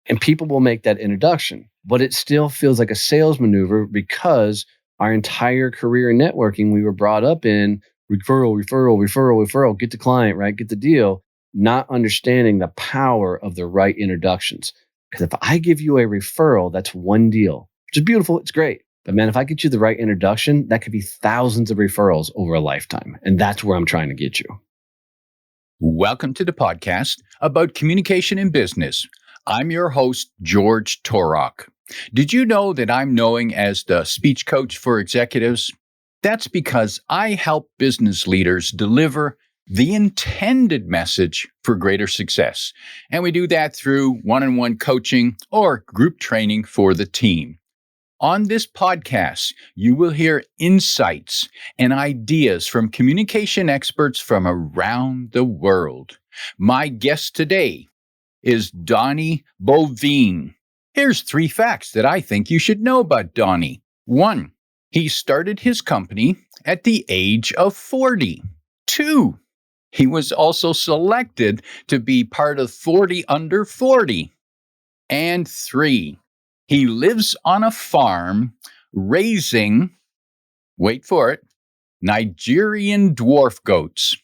And people will make that introduction, but it still feels like a sales maneuver because our entire career in networking, we were brought up in referral, referral, referral, referral, get the client, right? Get the deal, not understanding the power of the right introductions. Because if I give you a referral, that's one deal, which is beautiful. It's great. But man, if I get you the right introduction, that could be thousands of referrals over a lifetime. And that's where I'm trying to get you. Welcome to the podcast about communication in business. I'm your host, George Torok. Did you know that I'm known as the speech coach for executives? That's because I help business leaders deliver the intended message for greater success. And we do that through one-on-one coaching or group training for the team. On this podcast, you will hear insights and ideas from communication experts from around the world. My guest today is Donnie Boivin. Here's 3 facts that I think you should know about Donnie. 1, he started his company at the age of 40. 2, he was also selected to be part of 40 Under 40. And 3, he lives on a farm raising, wait for it, Nigerian dwarf goats.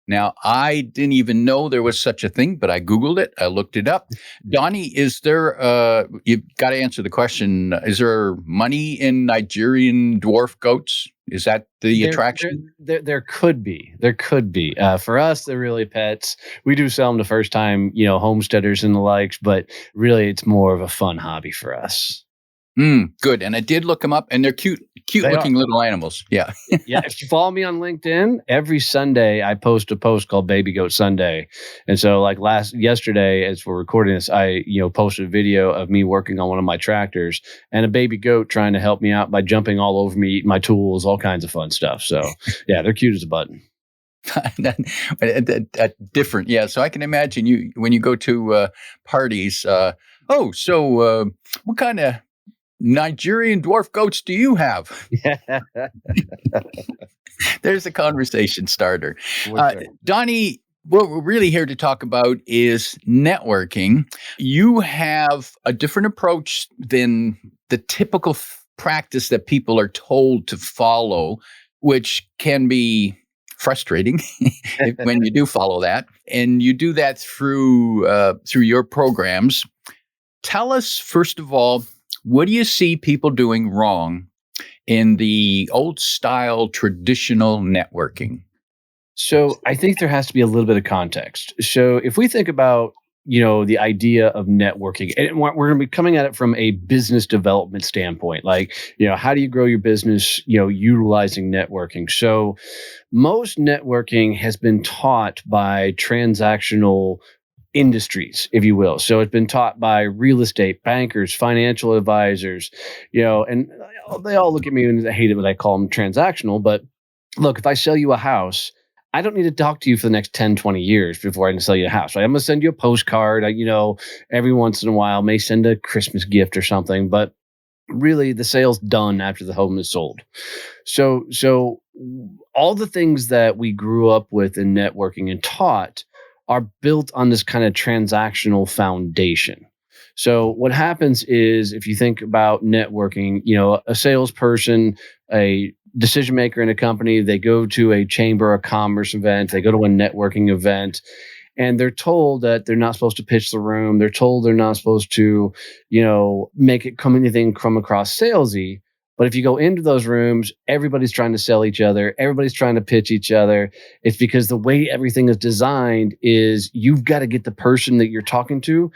Now, I didn't even know there was such a thing, but I Googled it. I looked it up. Donnie, is there, you've got to answer the question, is there money in Nigerian dwarf goats? Is that the attraction? There could be. There could be. For us, they're really pets. We do sell them the first time, homesteaders and the likes, but really it's more of a fun hobby for us. Good. And I did look them up, and they're cute looking little animals. Yeah. Yeah. If you follow me on LinkedIn, every Sunday I post a post called Baby Goat Sunday. And so like yesterday, as we're recording this, I, posted a video of me working on one of my tractors and a baby goat trying to help me out by jumping all over me, eating my tools, all kinds of fun stuff. So yeah, they're cute as a button. Different. Yeah. So I can imagine you, when you go to parties, what kind of Nigerian dwarf goats do you have? There's a conversation starter. Donnie, what we're really here to talk about is networking. You have a different approach than the typical practice that people are told to follow, which can be frustrating when you do follow that. And you do that through your programs. Tell us, first of all, what do you see people doing wrong in the old style traditional networking? So I think there has to be a little bit of context. So if we think about, the idea of networking, and we're going to be coming at it from a business development standpoint, like, how do you grow your business, utilizing networking? So most networking has been taught by transactional industries, if you will. So it's been taught by real estate bankers, financial advisors, and they all look at me and hate it when I call them transactional. But look, if I sell you a house, I don't need to talk to you for the next 10, 20 years before I can sell you a house. Right? I'm going to send you a postcard. Every once in a while, may send a Christmas gift or something, but really the sale's done after the home is sold. So all the things that we grew up with in networking and taught are built on this kind of transactional foundation. So what happens is, if you think about networking, a salesperson, a decision maker in a company, they go to a chamber of commerce event, they go to a networking event, and they're told that they're not supposed to pitch the room. They're told they're not supposed to, make it come across salesy. But if you go into those rooms, everybody's trying to sell each other. Everybody's trying to pitch each other. It's because the way everything is designed is you've got to get the person that you're talking to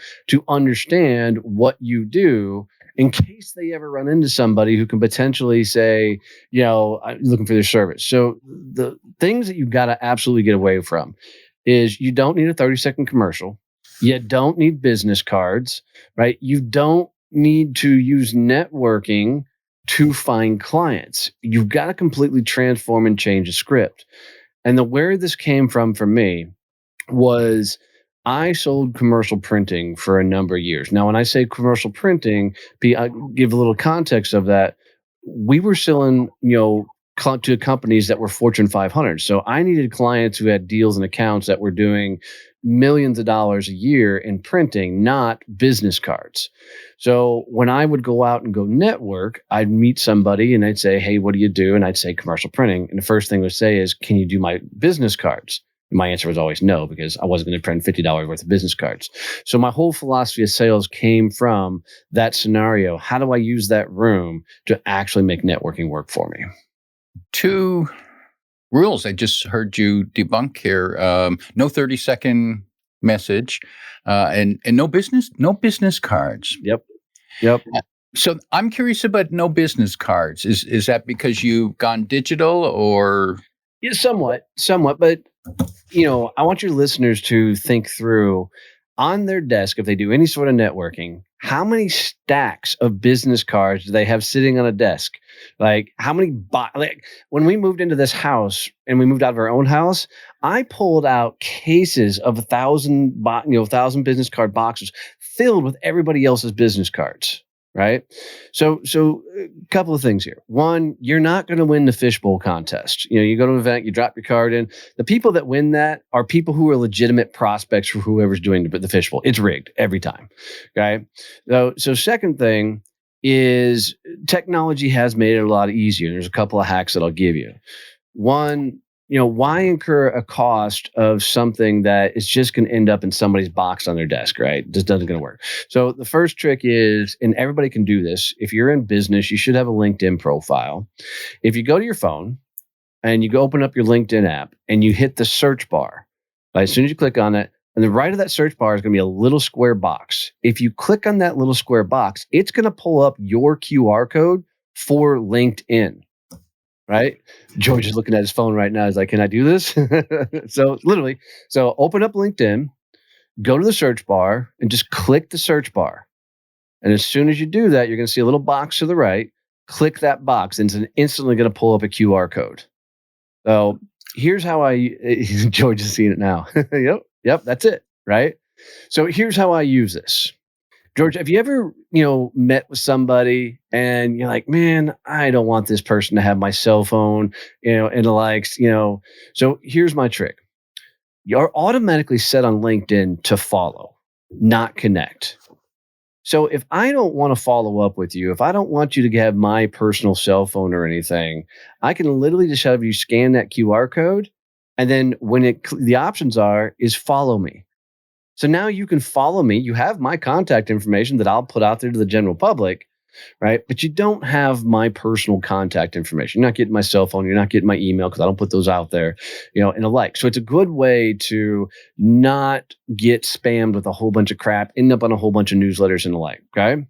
understand what you do, in case they ever run into somebody who can potentially say, I'm looking for their service. So the things that you've got to absolutely get away from is you don't need a 30-second commercial. You don't need business cards, right? You don't need to use networking to find clients. You've got to completely transform and change the script. And where this came from for me was I sold commercial printing for a number of years. Now, when I say commercial printing, I give a little context of that. We were selling, to companies that were Fortune 500. So I needed clients who had deals and accounts that were doing, millions of dollars a year in printing, not business cards. So when I would go out and go network, I'd meet somebody and I'd say, hey, what do you do? And I'd say commercial printing. And the first thing they would say is, can you do my business cards? And my answer was always no, because I wasn't going to print $50 worth of business cards. So my whole philosophy of sales came from that scenario. How do I use that room to actually make networking work for me? Two rules I just heard you debunk here. No 30-second message, and no business cards. Yep. So I'm curious about no business cards. Is that because you've gone digital, or? Yeah, somewhat. But I want your listeners to think through on their desk, if they do any sort of networking, how many stacks of business cards do they have sitting on a desk? Like how many, like when we moved into this house and we moved out of our own house, I pulled out cases of 1,000 business card boxes filled with everybody else's business cards. Right. So a couple of things here. One, you're not going to win the fishbowl contest. You go to an event, you drop your card in. The people that win that are people who are legitimate prospects for whoever's doing the fishbowl. It's rigged every time. Okay. So second thing is technology has made it a lot easier. There's a couple of hacks that I'll give you. One, why incur a cost of something that is just going to end up in somebody's box on their desk, right? Just doesn't going to work. So the first trick is, and everybody can do this, if you're in business, you should have a LinkedIn profile. If you go to your phone and you go open up your LinkedIn app and you hit the search bar, right, as soon as you click on it, on the right of that search bar is going to be a little square box. If you click on that little square box, it's going to pull up your QR code for LinkedIn. Right? George is looking at his phone right now. He's like, can I do this? So open up LinkedIn, go to the search bar and just click the search bar. And as soon as you do that, you're going to see a little box to the right. Click that box and it's instantly going to pull up a QR code. So here's how George is seeing it now. Yep, that's it. Right? So here's how I use this. George, have you ever, met with somebody and you're like, man, I don't want this person to have my cell phone, and the likes, So here's my trick. You're automatically set on LinkedIn to follow, not connect. So if I don't want to follow up with you, if I don't want you to have my personal cell phone or anything, I can literally just have you scan that QR code. And then the options is follow me. So now you can follow me. You have my contact information that I'll put out there to the general public, right? But you don't have my personal contact information. You're not getting my cell phone. You're not getting my email because I don't put those out there, and the like. So it's a good way to not get spammed with a whole bunch of crap, end up on a whole bunch of newsletters and the like, okay?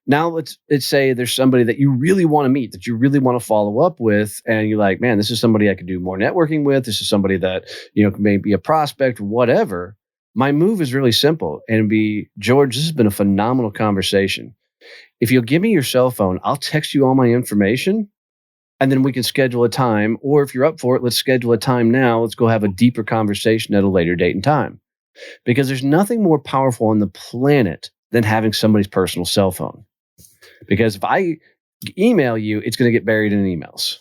Now let's say there's somebody that you really want to meet, that you really want to follow up with, and you're like, man, this is somebody I could do more networking with. This is somebody that, may be a prospect or whatever. My move is really simple and be, George, this has been a phenomenal conversation. If you'll give me your cell phone, I'll text you all my information and then we can schedule a time. Or if you're up for it, let's schedule a time now. Let's go have a deeper conversation at a later date and time. Because there's nothing more powerful on the planet than having somebody's personal cell phone. Because if I email you, it's going to get buried in emails.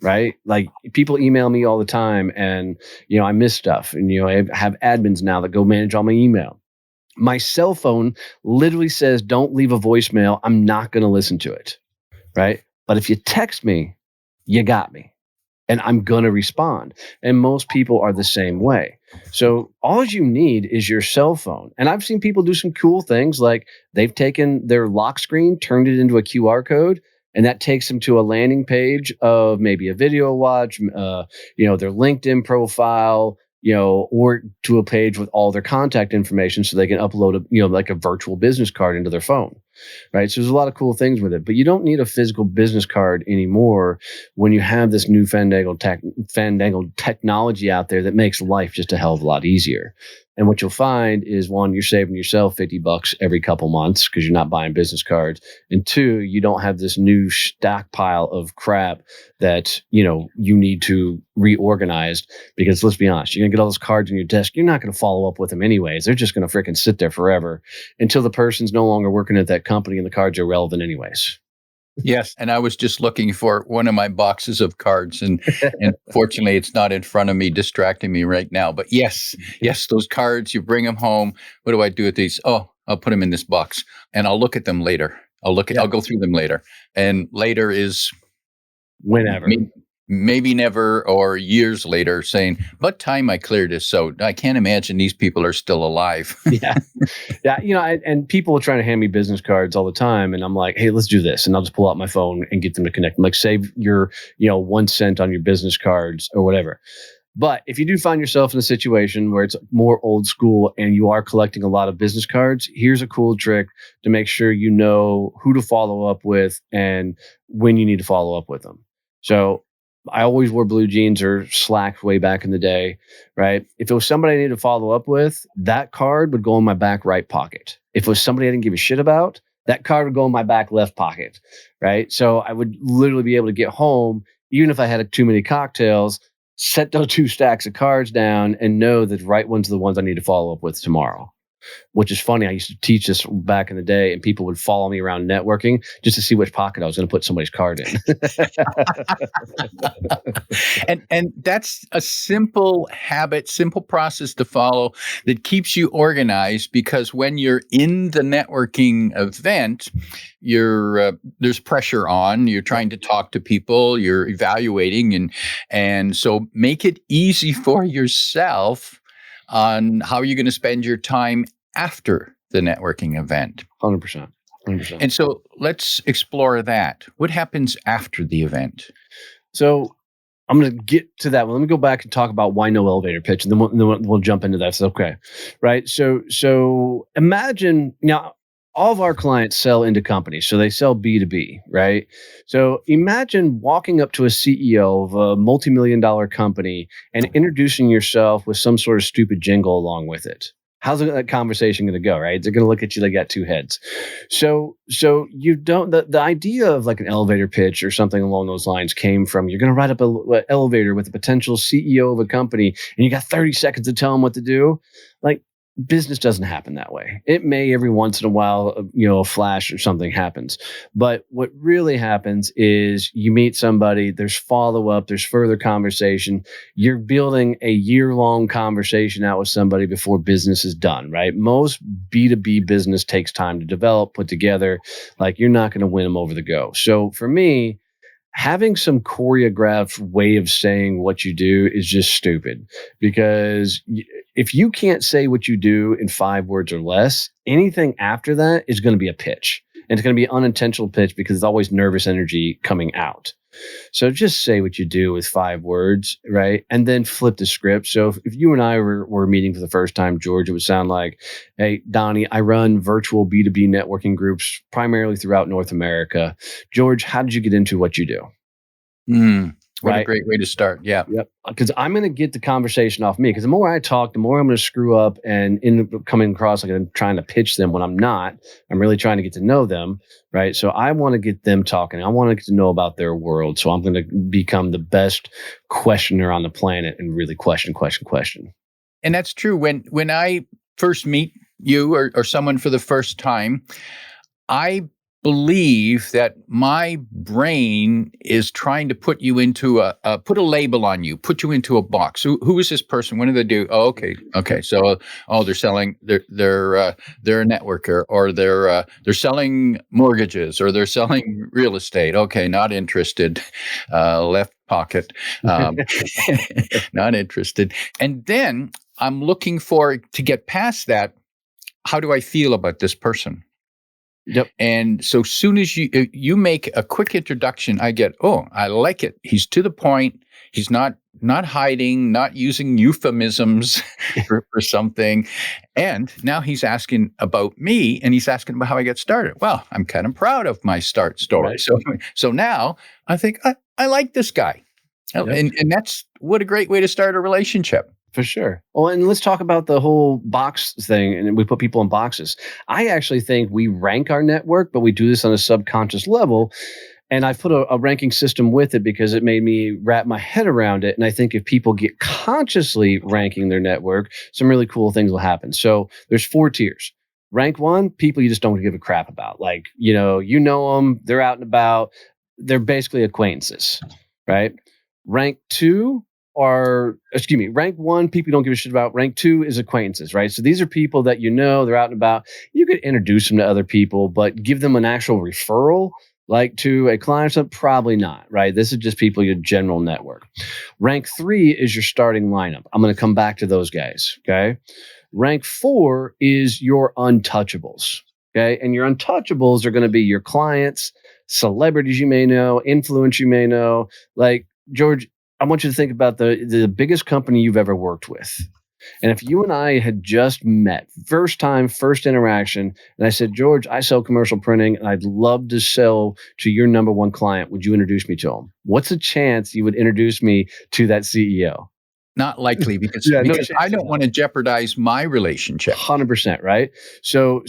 Right? Like people email me all the time and, I miss stuff and, I have admins now that go manage all my email. My cell phone literally says, don't leave a voicemail. I'm not going to listen to it. Right? But if you text me, you got me and I'm going to respond. And most people are the same way. So all you need is your cell phone. And I've seen people do some cool things like they've taken their lock screen, turned it into a QR code. And that takes them to a landing page of maybe a video watch, their LinkedIn profile, or to a page with all their contact information so they can upload like a virtual business card into their phone. Right. So there's a lot of cool things with it, but you don't need a physical business card anymore when you have this new fandangled technology out there that makes life just a hell of a lot easier. And what you'll find is, one, you're saving yourself $50 every couple months because you're not buying business cards. And two, you don't have this new stockpile of crap that, you need to reorganize because let's be honest, you're going to get all those cards on your desk. You're not going to follow up with them anyways. They're just going to freaking sit there forever until the person's no longer working at that company and the cards are relevant anyways. Yes, and I was just looking for one of my boxes of cards, and fortunately, it's not in front of me, distracting me right now. But yes, those cards. You bring them home. What do I do with these? Oh, I'll put them in this box, and I'll look at them later. I'll Yeah. go through them later, and later is Whenever. maybe never, or years later, saying, "What time I cleared this?" So I can't imagine these people are still alive. Yeah. Yeah. And people are trying to hand me business cards all the time. And I'm like, hey, let's do this. And I'll just pull out my phone and get them to connect. I'm like, save your, 1 cent on your business cards or whatever. But if you do find yourself in a situation where it's more old school and you are collecting a lot of business cards, here's a cool trick to make sure you know who to follow up with and when you need to follow up with them. So I always wore blue jeans or slacks way back in the day, right? If it was somebody I needed to follow up with, that card would go in my back right pocket. If it was somebody I didn't give a shit about, that card would go in my back left pocket, right? So I would literally be able to get home, even if I had too many cocktails, set those 2 stacks of cards down and know that the right ones are the ones I need to follow up with tomorrow. Which is funny. I used to teach this back in the day, and people would follow me around networking just to see which pocket I was going to put somebody's card in. And that's a simple habit, simple process to follow that keeps you organized, because when you're in the networking event, there's pressure on. You're trying to talk to people, you're evaluating, and so make it easy for yourself on how you're going to spend your time after the networking event. 100%. 100%. And so let's explore that. What happens after the event? So I'm going to get to that. Well, let me go back and talk about why no elevator pitch, and then we'll jump into that. It's okay, right? So imagine now, all of our clients sell into companies, so they sell B2B, right? So imagine walking up to a CEO of a multi-million-dollar company and introducing yourself with some sort of stupid jingle along with it. How's that conversation going to go, right? They're going to look at you like you got 2 heads. So you don't, the idea of like an elevator pitch or something along those lines came from, you're going to ride up an elevator with a potential CEO of a company and you got 30 seconds to tell them what to do. Like, business doesn't happen that way. It may every once in a while, a flash or something happens. But what really happens is you meet somebody, there's follow-up, there's further conversation. You're building a year-long conversation out with somebody before business is done, right? Most B2B business takes time to develop, put together. Like, you're not going to win them over the go. So for me, having some choreographed way of saying what you do is just stupid, because if you can't say what you do in 5 words or less, anything after that is going to be a pitch, and it's going to be an unintentional pitch because it's always nervous energy coming out. So just say what you do with 5 words, right? And then flip the script. So if you and I were meeting for the first time, George, it would sound like, hey, Donnie, I run virtual B2B networking groups primarily throughout North America. George, how did you get into what you do? What Right? a great way to start. Yeah. Yep. Because I'm going to get the conversation off me. Because the more I talk, the more I'm going to screw up and end up coming across like I'm trying to pitch them when I'm not. I'm really trying to get to know them. Right. So I want to get them talking. I want to get to know about their world. So I'm going to become the best questioner on the planet and really question. And that's true. When I first meet you or someone for the first time, I believe that my brain is trying to put you into put a label on you, put you into a box. Who is this person? What do they do? Oh, okay. So, they're selling. They're a networker, or they're selling mortgages, or they're selling real estate. Okay, not interested. Left pocket. Not interested. And then I'm looking to get past that. How do I feel about this person? Yep. And so soon as you make a quick introduction, I get, oh, I like it. He's to the point. He's not hiding, not using euphemisms for something. And now he's asking about me, and he's asking about how I get started. Well, I'm kind of proud of my start story. Right. So now I think I like this guy. Yep. And that's what a great way to start a relationship. For sure. Well, and let's talk about the whole box thing. And we put people in boxes. I actually think we rank our network, but we do this on a subconscious level. And I've put a ranking system with it because it made me wrap my head around it. And I think if people get consciously ranking their network, some really cool things will happen. So there's 4 tiers, Rank 1, people you just don't give a crap about. Like, you know them, they're out and about, they're basically acquaintances, right? Rank 2 rank 1, people you don't give a shit about. Rank 2 is acquaintances, right? So these are people that they're out and about. You could introduce them to other people, but give them an actual referral, like to a client or something, probably not, right? This is just people, your general network. Rank 3 is your starting lineup. I'm going to come back to those guys, okay? Rank 4 is your untouchables, okay? And your untouchables are going to be your clients, celebrities you may know, influence you may know. Like, George, I want you to think about the biggest company you've ever worked with. And if you and I had just met, first time, first interaction, and I said, George, I sell commercial printing and I'd love to sell to your number one client. Would you introduce me to him? What's the chance you would introduce me to that CEO? Not likely because Yeah, no because I don't want to jeopardize my relationship. 100%, right? So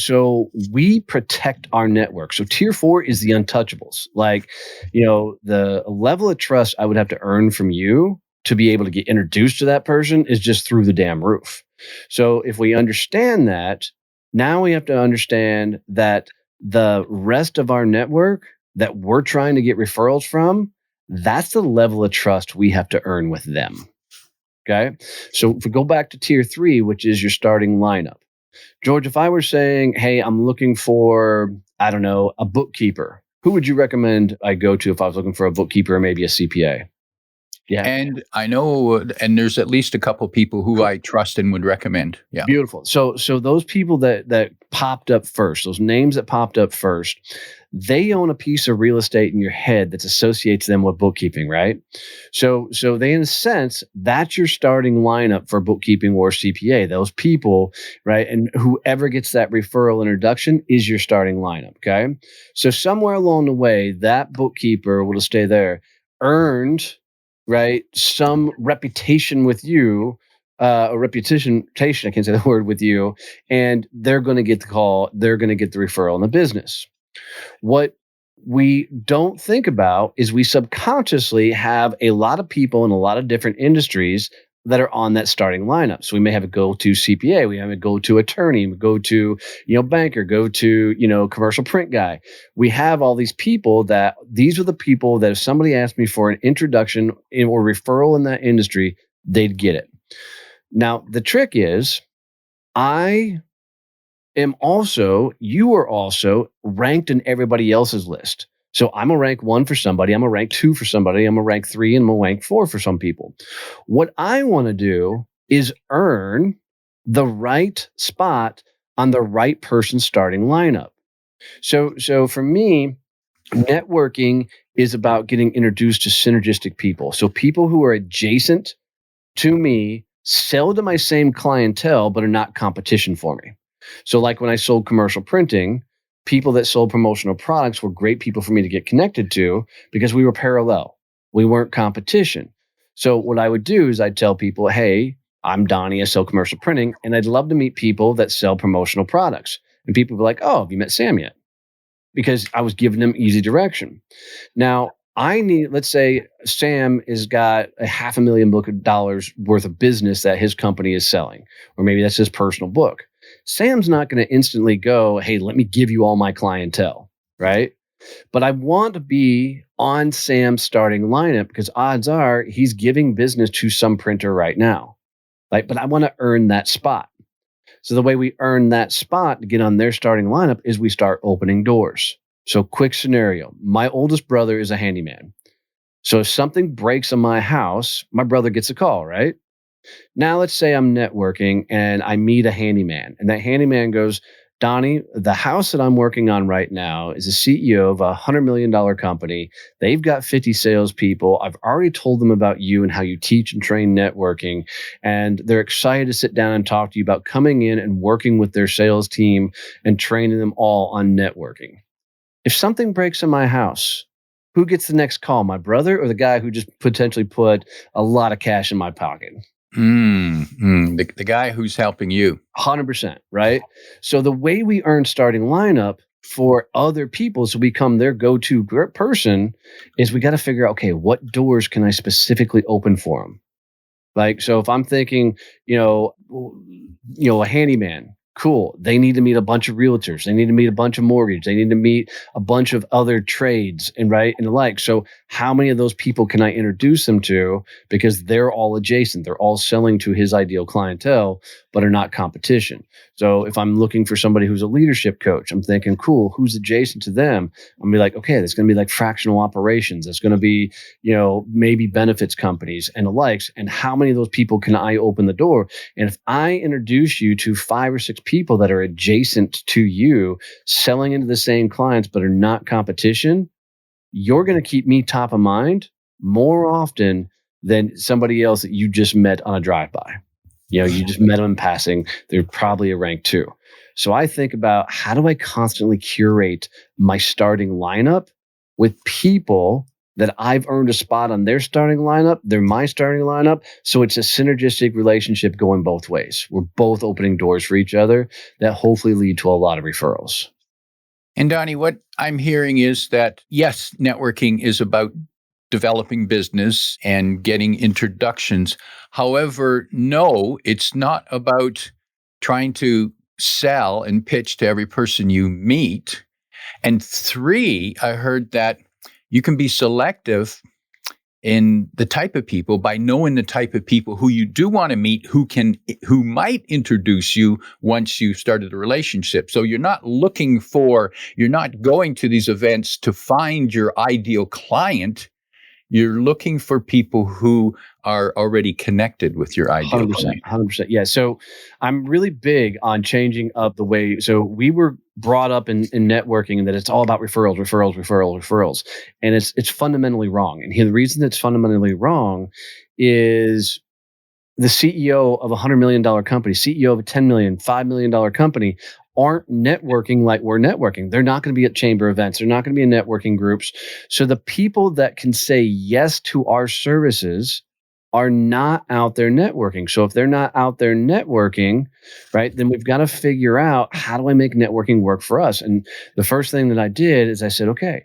we protect our network. So tier 4 is the untouchables. Like, the level of trust I would have to earn from you to be able to get introduced to that person is just through the damn roof. So if we understand that, now we have to understand that the rest of our network that we're trying to get referrals from, that's the level of trust we have to earn with them. Okay. So if we go back to tier 3, which is your starting lineup, George, if I were saying, hey, I'm looking for, I don't know, a bookkeeper, who would you recommend I go to if I was looking for a bookkeeper or maybe a CPA? Yeah. And I know, and there's at least a couple people who I trust and would recommend. Yeah. Beautiful. So those people that popped up first, those names that popped up first, they own a piece of real estate in your head that associates them with bookkeeping, right? So they, in a sense, that's your starting lineup for bookkeeping or CPA. Those people, right? And whoever gets that referral introduction is your starting lineup. Okay. So somewhere along the way, that bookkeeper will stay there, earned, right, some reputation with you, a reputation, I can't say the word, with you, and they're going to get the call, they're going to get the referral in the business. What we don't think about is we subconsciously have a lot of people in a lot of different industries that are on that starting lineup. So we may have a go-to CPA, we have a go-to attorney, go to, banker, go to, commercial print guy. We have all these people these are the people that if somebody asked me for an introduction or referral in that industry, they'd get it. Now, the trick is you are also ranked in everybody else's list. So I'm a rank 1 for somebody, I'm a rank 2 for somebody, I'm a rank 3, and I'm a rank 4 for some people. What I want to do is earn the right spot on the right person's starting lineup. So for me, networking is about getting introduced to synergistic people. So people who are adjacent to me, sell to my same clientele, but are not competition for me. So like when I sold commercial printing, people that sold promotional products were great people for me to get connected to because we were parallel. We weren't competition. So what I would do is I'd tell people, hey, I'm Donnie, I sell commercial printing, and I'd love to meet people that sell promotional products. And people would be like, oh, have you met Sam yet? Because I was giving them easy direction. Now, let's say Sam has got a $500,000 worth of business that his company is selling, or maybe that's his personal book. Sam's not going to instantly go, hey, let me give you all my clientele, right? But I want to be on Sam's starting lineup because odds are he's giving business to some printer right now. But I want to earn that spot. So the way we earn that spot to get on their starting lineup is we start opening doors. So quick scenario, my oldest brother is a handyman. So if something breaks in my house, my brother gets a call, right? Now let's say I'm networking and I meet a handyman, and that handyman goes, Donnie, the house that I'm working on right now is a CEO of a $100 million company. They've got 50 salespeople. I've already told them about you and how you teach and train networking, and they're excited to sit down and talk to you about coming in and working with their sales team and training them all on networking. If something breaks in my house, who gets the next call, my brother or the guy who just potentially put a lot of cash in my pocket? The guy who's helping you. 100%, right? So the way we earn starting lineup for other people to become their go-to person is we got to figure out, okay, what doors can I specifically open for them? So if I'm thinking, a handyman, Cool. They need to meet a bunch of realtors. They need to meet a bunch of mortgage. They need to meet a bunch of other trades and the like. So how many of those people can I introduce them to? Because they're all adjacent. They're all selling to his ideal clientele, but are not competition. So if I'm looking for somebody who's a leadership coach, I'm thinking, cool, who's adjacent to them? I'm gonna be like, okay, there's gonna be like fractional operations. There's gonna be, maybe benefits companies and the likes. And how many of those people can I open the door? And if I introduce you to 5 or 6 people that are adjacent to you, selling into the same clients but are not competition, you're going to keep me top of mind more often than somebody else that you just met on a drive-by. You just met them in passing. They're probably a rank 2. So I think about, how do I constantly curate my starting lineup with people that I've earned a spot on their starting lineup, they're my starting lineup. So it's a synergistic relationship going both ways. We're both opening doors for each other that hopefully lead to a lot of referrals. And Donnie, what I'm hearing is that, yes, networking is about developing business and getting introductions. However, no, it's not about trying to sell and pitch to every person you meet. And 3, I heard that you can be selective in the type of people by knowing the type of people who you do want to meet, who might introduce you once you've started a relationship. So you're not going to these events to find your ideal client. You're looking for people who are already connected with your ideal 100%, client. 100%. Yeah. So I'm really big on changing up the way. So we were brought up in networking that it's all about referrals, referrals, referrals, referrals. And it's fundamentally wrong. And the reason it's fundamentally wrong is the CEO of a $100 million company, CEO of a $10 million, $5 million company aren't networking like we're networking. They're not going to be at chamber events. They're not going to be in networking groups. So the people that can say yes to our services are not out there networking. So if they're not out there networking, right, then we've got to figure out, how do I make networking work for us? And the first thing that I did is I said, okay,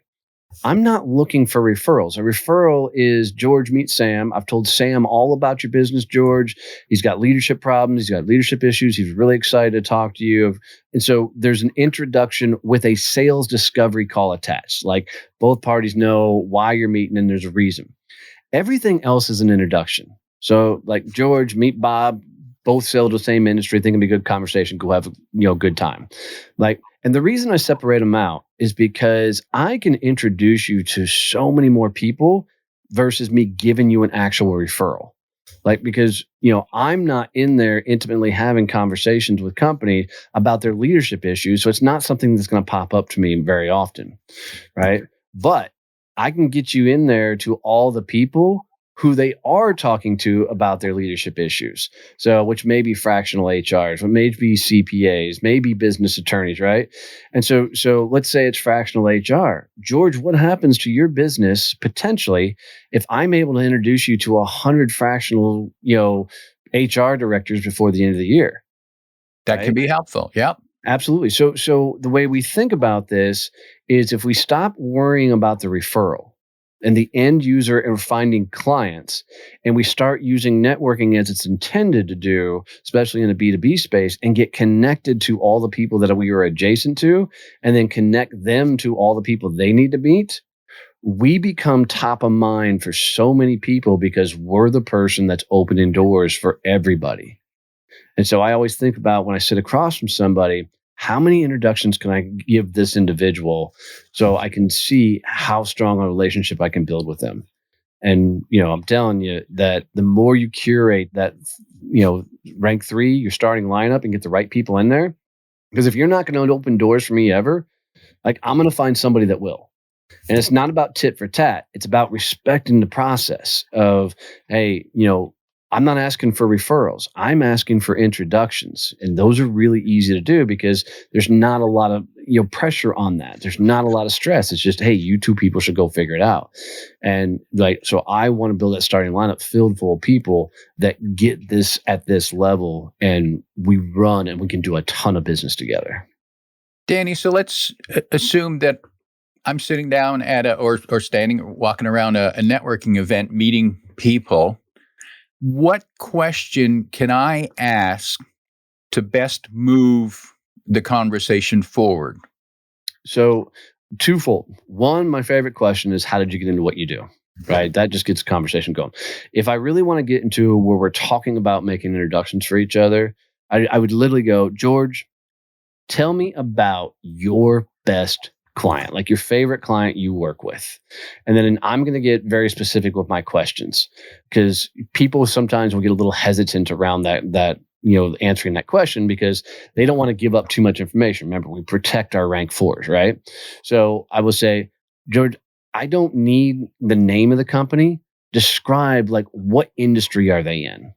I'm not looking for referrals. A referral is George meets Sam. I've told Sam all about your business, George. He's got leadership problems. He's got leadership issues. He's really excited to talk to you. And so there's an introduction with a sales discovery call attached. Like, both parties know why you're meeting and there's a reason. Everything else is an introduction. So like, George, meet Bob. Both sell to the same industry. Think it'll be a good conversation. Go have a good time. And the reason I separate them out is because I can introduce you to so many more people versus me giving you an actual referral. Because I'm not in there intimately having conversations with companies about their leadership issues. So it's not something that's going to pop up to me very often, right? But I can get you in there to all the people who they are talking to about their leadership issues. So, which may be fractional HRs, what may be CPAs, maybe business attorneys, right? And so let's say it's fractional HR. George, what happens to your business potentially if I'm able to introduce you to 100 fractional, HR directors before the end of the year? That Right? can be helpful. Yep. Absolutely. So the way we think about this is, if we stop worrying about the referral and the end user and finding clients, and we start using networking as it's intended to do, especially in a B2B space, and get connected to all the people that we are adjacent to, and then connect them to all the people they need to meet, we become top of mind for so many people because we're the person that's opening doors for everybody. And so I always think about, when I sit across from somebody, how many introductions can I give this individual so I can see how strong a relationship I can build with them? And, I'm telling you that the more you curate that, rank 3, your starting lineup, and get the right people in there, because if you're not going to open doors for me ever, I'm going to find somebody that will. And it's not about tit for tat. It's about respecting the process of, hey, I'm not asking for referrals. I'm asking for introductions. And those are really easy to do because there's not a lot of pressure on that. There's not a lot of stress. It's just, hey, you two people should go figure it out. And so I want to build that starting lineup filled full of people that get this at this level, and we run and we can do a ton of business together. Danny, so let's assume that I'm sitting down at or standing or walking around a networking event, meeting people. What question can I ask to best move the conversation forward? So twofold. One, my favorite question is, how did you get into what you do? Right. That just gets the conversation going. If I really want to get into where we're talking about making introductions for each other, I would literally go, George, tell me about your best client, like your favorite client you work with. And then I'm going to get very specific with my questions, because people sometimes will get a little hesitant around that answering that question, because they don't want to give up too much information. Remember, we protect our rank fours, right? So I will say, George, I don't need the name of the company. Describe, like, what industry are they in?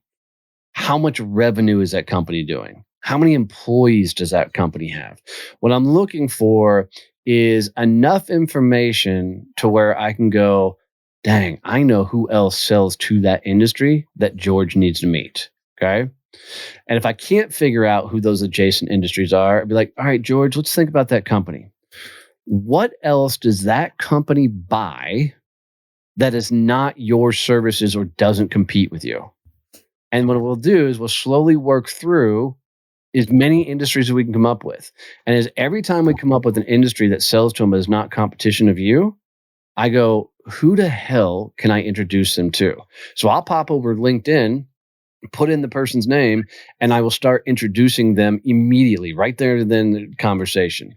How much revenue is that company doing? How many employees does that company have? What I'm looking for is enough information to where I can go, dang, I know who else sells to that industry that George needs to meet. Okay. And if I can't figure out who those adjacent industries are, I'd be like, all right, George, let's think about that company. What else does that company buy that is not your services or doesn't compete with you? And what we'll do is we'll slowly work through as many industries as we can come up with. And as every time we come up with an industry that sells to them but is not competition of you, I go, who the hell can I introduce them to? So I'll pop over LinkedIn, put in the person's name, and I will start introducing them immediately, right there in the conversation.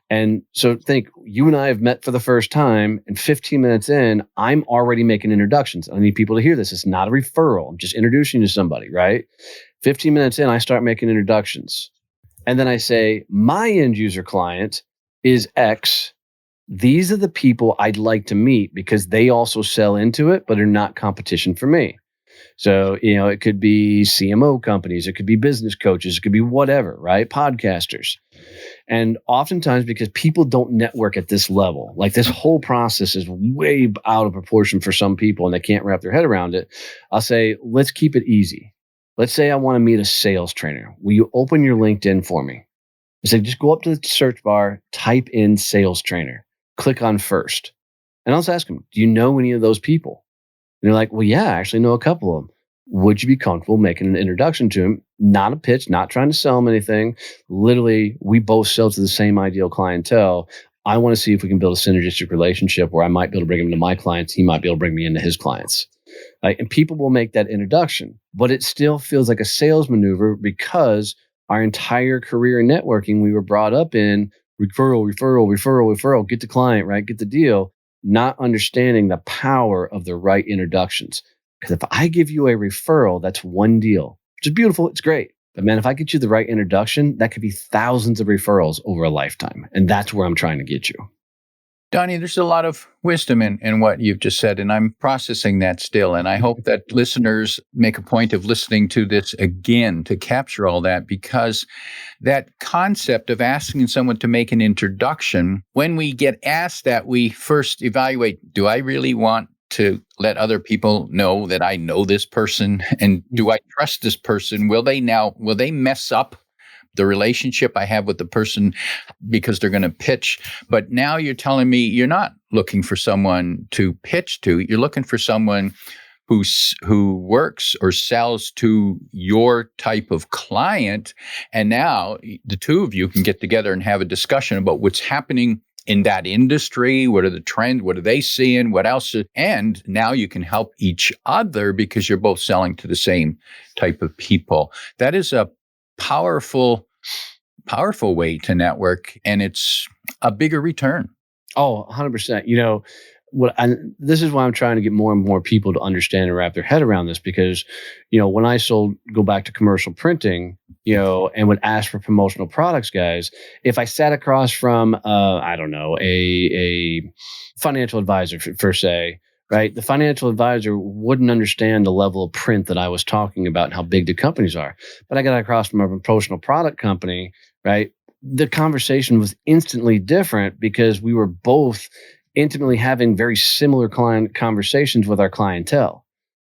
And so think, you and I have met for the first time, and 15 minutes in, I'm already making introductions. I need people to hear this. It's not a referral. I'm just introducing you to somebody, right? 15 minutes in, I start making introductions. And then I say, my end user client is X. These are the people I'd like to meet because they also sell into it, but are not competition for me. So, it could be CMO companies, it could be business coaches, it could be whatever, right? Podcasters. And oftentimes, because people don't network at this level, like, this whole process is way out of proportion for some people and they can't wrap their head around it. I'll say, let's keep it easy. Let's say I want to meet a sales trainer. Will you open your LinkedIn for me? I say, just go up to the search bar, type in sales trainer, click on first. And I'll just ask them, do you know any of those people? And they're like, well, yeah, I actually know a couple of them. Would you be comfortable making an introduction to them? Not a pitch, not trying to sell them anything. Literally, we both sell to the same ideal clientele. I want to see if we can build a synergistic relationship where I might be able to bring him to my clients. He might be able to bring me into his clients. And people will make that introduction, but it still feels like a sales maneuver, because our entire career in networking, we were brought up in referral, get the client, right? Get the deal, not understanding the power of the right introductions. Because if I give you a referral, that's one deal, which is beautiful. It's great. But man, if I get you the right introduction, that could be thousands of referrals over a lifetime. And that's where I'm trying to get you. Donnie, there's a lot of wisdom in what you've just said, and I'm processing that still. And I hope that listeners make a point of listening to this again to capture all that, because that concept of asking someone to make an introduction, when we get asked that, we first evaluate, do I really want to let other people know that I know this person? And do I trust this person? Will they mess up the relationship I have with the person because they're going to pitch? But now you're telling me you're not looking for someone to pitch to. You're looking for someone who works or sells to your type of client. And now the two of you can get together and have a discussion about what's happening in that industry. What are the trends? What are they seeing? What else? And now you can help each other because you're both selling to the same type of people. That is a powerful way to network, and it's a bigger return. Oh, 100%. This is why I'm trying to get more and more people to understand and wrap their head around this, because, when I go back to commercial printing, and would ask for promotional products, guys, if I sat across from, a financial advisor per se, right? The financial advisor wouldn't understand the level of print that I was talking about and how big the companies are. But I got across from a promotional product company, right? The conversation was instantly different because we were both intimately having very similar client conversations with our clientele,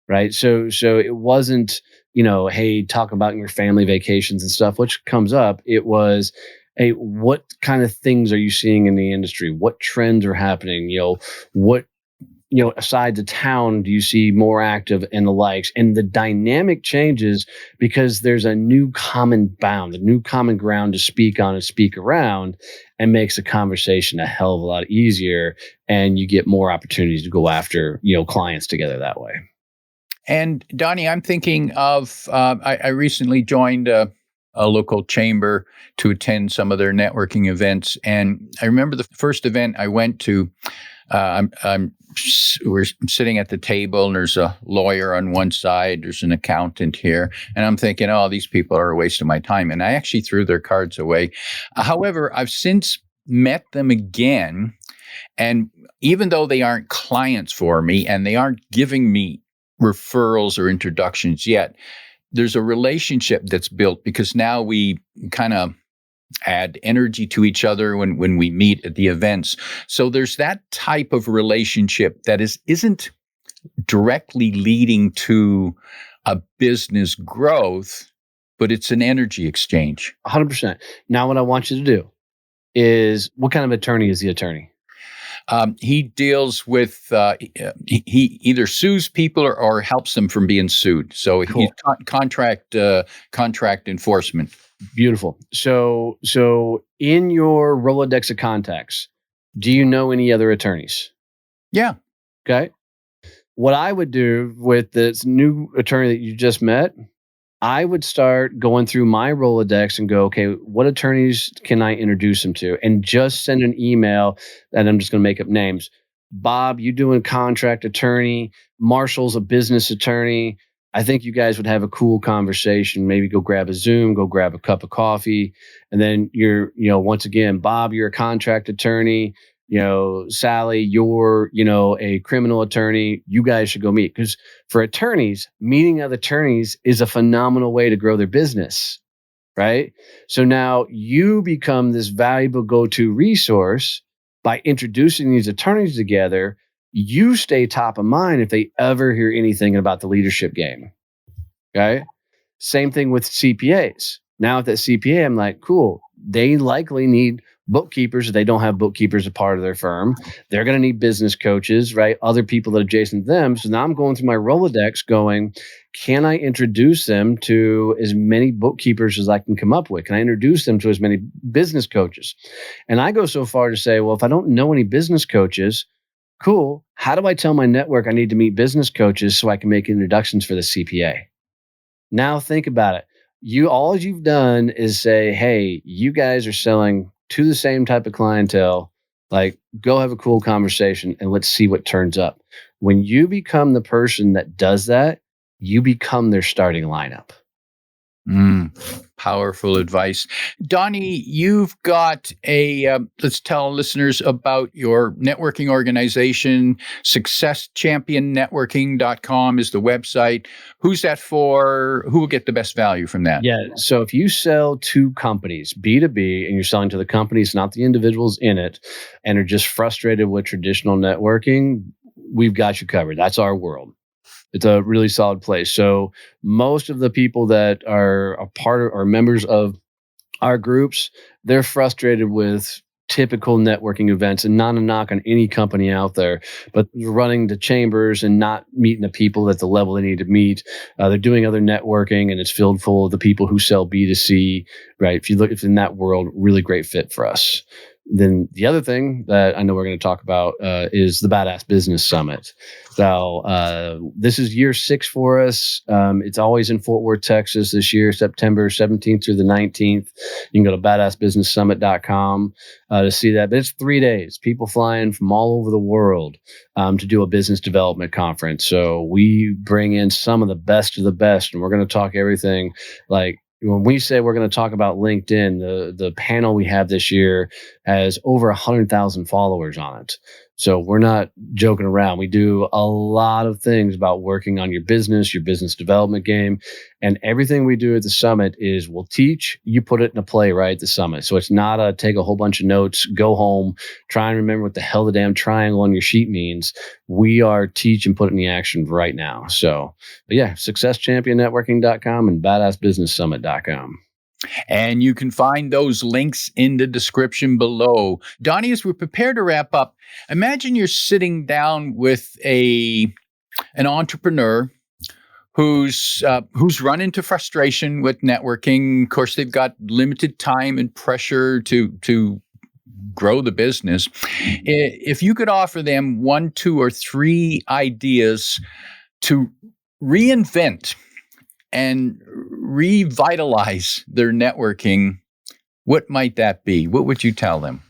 right? So it wasn't, hey, talk about your family vacations and stuff, which comes up. It was, hey, what kind of things are you seeing in the industry? What trends are happening? What sides of town do you see more active and the likes? And the dynamic changes because there's a new common bound, a new common ground to speak on and speak around, and makes the conversation a hell of a lot easier. And you get more opportunities to go after, clients together that way. And Donnie, I'm thinking of, I recently joined a local chamber to attend some of their networking events. And I remember the first event I went to, we're sitting at the table and there's a lawyer on one side, there's an accountant here. And I'm thinking, oh, these people are a waste of my time. And I actually threw their cards away. However, I've since met them again. And even though they aren't clients for me and they aren't giving me referrals or introductions yet, there's a relationship that's built because now we kind of add energy to each other when we meet at the events. So there's that type of relationship that isn't directly leading to a business growth, but it's an energy exchange. 100%. Now, what I want you to do is, what kind of attorney is the attorney? He deals with, he either sues people or helps them from being sued. So Cool. he's contract enforcement. Beautiful. So in your Rolodex of contacts, do you know any other attorneys? Yeah. Okay. What I would do with this new attorney that you just met, I would start going through my Rolodex and go, okay, what attorneys can I introduce them to? And just send an email, and I'm just going to make up names. Bob, you doing contract attorney. Marshall's a business attorney. I think you guys would have a cool conversation. Maybe go grab a Zoom, go grab a cup of coffee. And then once again, Bob, you're a contract attorney. Sally, you're, a criminal attorney. You guys should go meet. Because for attorneys, meeting other attorneys is a phenomenal way to grow their business, right? So now you become this valuable go-to resource by introducing these attorneys together. You stay top of mind if they ever hear anything about the leadership game. Okay. Same thing with CPAs. Now at that CPA, I'm like, cool. They likely need bookkeepers if they don't have bookkeepers as part of their firm. They're going to need business coaches, right? Other people that are adjacent to them. So now I'm going through my Rolodex going, can I introduce them to as many bookkeepers as I can come up with? Can I introduce them to as many business coaches? And I go so far to say, well, if I don't know any business coaches, cool. How do I tell my network I need to meet business coaches so I can make introductions for the CPA? Now think about it. All you've done is say, hey, you guys are selling to the same type of clientele. Like, go have a cool conversation and let's see what turns up. When you become the person that does that, you become their starting lineup. Powerful advice. Donnie, you've got let's tell listeners about your networking organization. SuccessChampionNetworking.com is the website. Who's that for? Who will get the best value from that? Yeah. So if you sell to companies, B2B, and you're selling to the companies, not the individuals in it, and are just frustrated with traditional networking, we've got you covered. That's our world. It's a really solid place. So most of the people that are a part of or members of our groups, they're frustrated with typical networking events, and not a knock on any company out there, but running the chambers and not meeting the people at the level they need to meet. They're doing other networking and it's filled full of the people who sell B2C, right? If you look in that world, really great fit for us. Then the other thing that I know we're going to talk about is the Badass Business Summit. So this is year 6 for us. It's always in Fort Worth, Texas this year, September 17th through the 19th. You can go to badassbusinesssummit.com to see that. But it's 3 days. People flying from all over the world to do a business development conference. So we bring in some of the best, and we're going to talk everything like, when we say we're going to talk about LinkedIn, the panel we have this year has over 100,000 followers on it. So we're not joking around. We do a lot of things about working on your business development game. And everything we do at the summit is we'll teach, you put it in a play right at the summit. So it's not a take a whole bunch of notes, go home, try and remember what the hell the damn triangle on your sheet means. We are teach and put it in the action right now. So, but yeah, SuccessChampionNetworking.com and BadassBusinessSummit.com. And you can find those links in the description below. Donnie, as we prepare to wrap up, imagine you're sitting down with an entrepreneur who's run into frustration with networking. Of course, they've got limited time and pressure to grow the business. If you could offer them 1, 2, or 3 ideas to reinvent and revitalize their networking, what might that be? What would you tell them?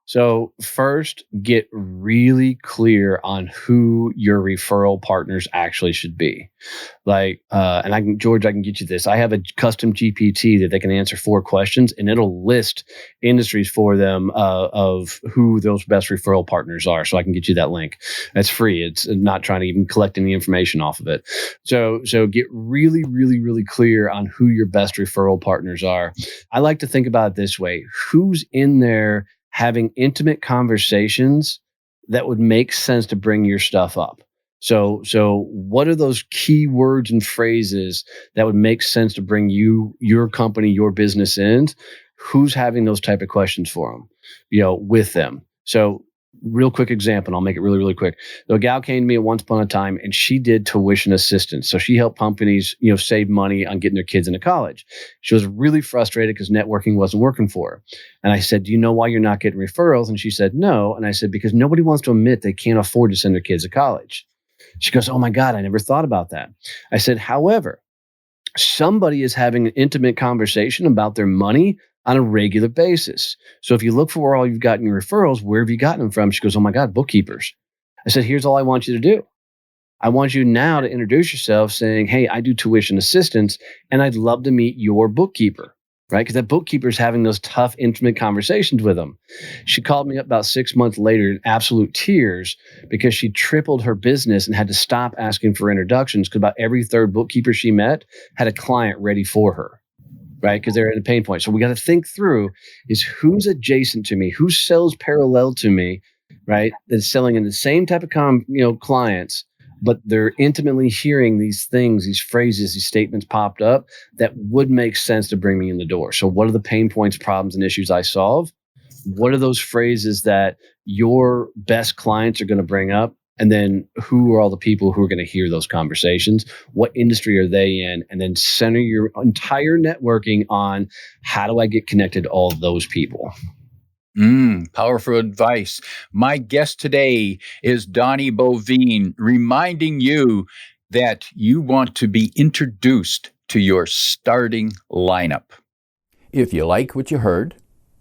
So first, get really clear on who your referral partners actually should be. Like, and George, I can get you this. I have a custom GPT that they can answer 4 questions, and it'll list industries for them of who those best referral partners are. So I can get you that link. That's free. It's not trying to even collect any information off of it. So get really, really, really clear on who your best referral partners are. I like to think about it this way: who's in there having intimate conversations that would make sense to bring your stuff up. So what are those key words and phrases that would make sense to bring your company, your business in? Who's having those type of questions for them, with them? So real quick example, and I'll make it really, really quick. A gal came to me at once upon a time, and she did tuition assistance. So she helped companies, save money on getting their kids into college. She was really frustrated because networking wasn't working for her. And I said, do you know why you're not getting referrals? And she said, no. And I said, because nobody wants to admit they can't afford to send their kids to college. She goes, oh my God, I never thought about that. I said, however, somebody is having an intimate conversation about their money on a regular basis. So if you look for where all you've gotten your referrals, where have you gotten them from? She goes, oh my God, bookkeepers. I said, here's all I want you to do. I want you now to introduce yourself saying, hey, I do tuition assistance and I'd love to meet your bookkeeper, right? Because that bookkeeper is having those tough, intimate conversations with them. She called me up about 6 months later in absolute tears because she tripled her business and had to stop asking for introductions because about every 3rd bookkeeper she met had a client ready for her. Right? Because they're at a pain point. So we got to think through is who's adjacent to me, who sells parallel to me, right? That's selling in the same type of clients, but they're intimately hearing these things, these phrases, these statements popped up that would make sense to bring me in the door. So what are the pain points, problems, and issues I solve? What are those phrases that your best clients are going to bring up? And then who are all the people who are going to hear those conversations? What industry are they in? And then center your entire networking on how do I get connected to all those people? Powerful advice. My guest today is Donnie Boivin, reminding you that you want to be introduced to your starting lineup. If you like what you heard,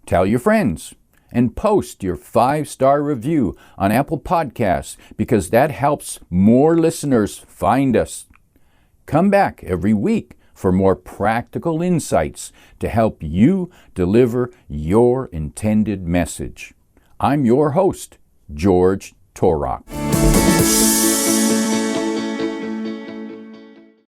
tell your friends. And post your 5-star review on Apple Podcasts because that helps more listeners find us. Come back every week for more practical insights to help you deliver your intended message. I'm your host, George Torok.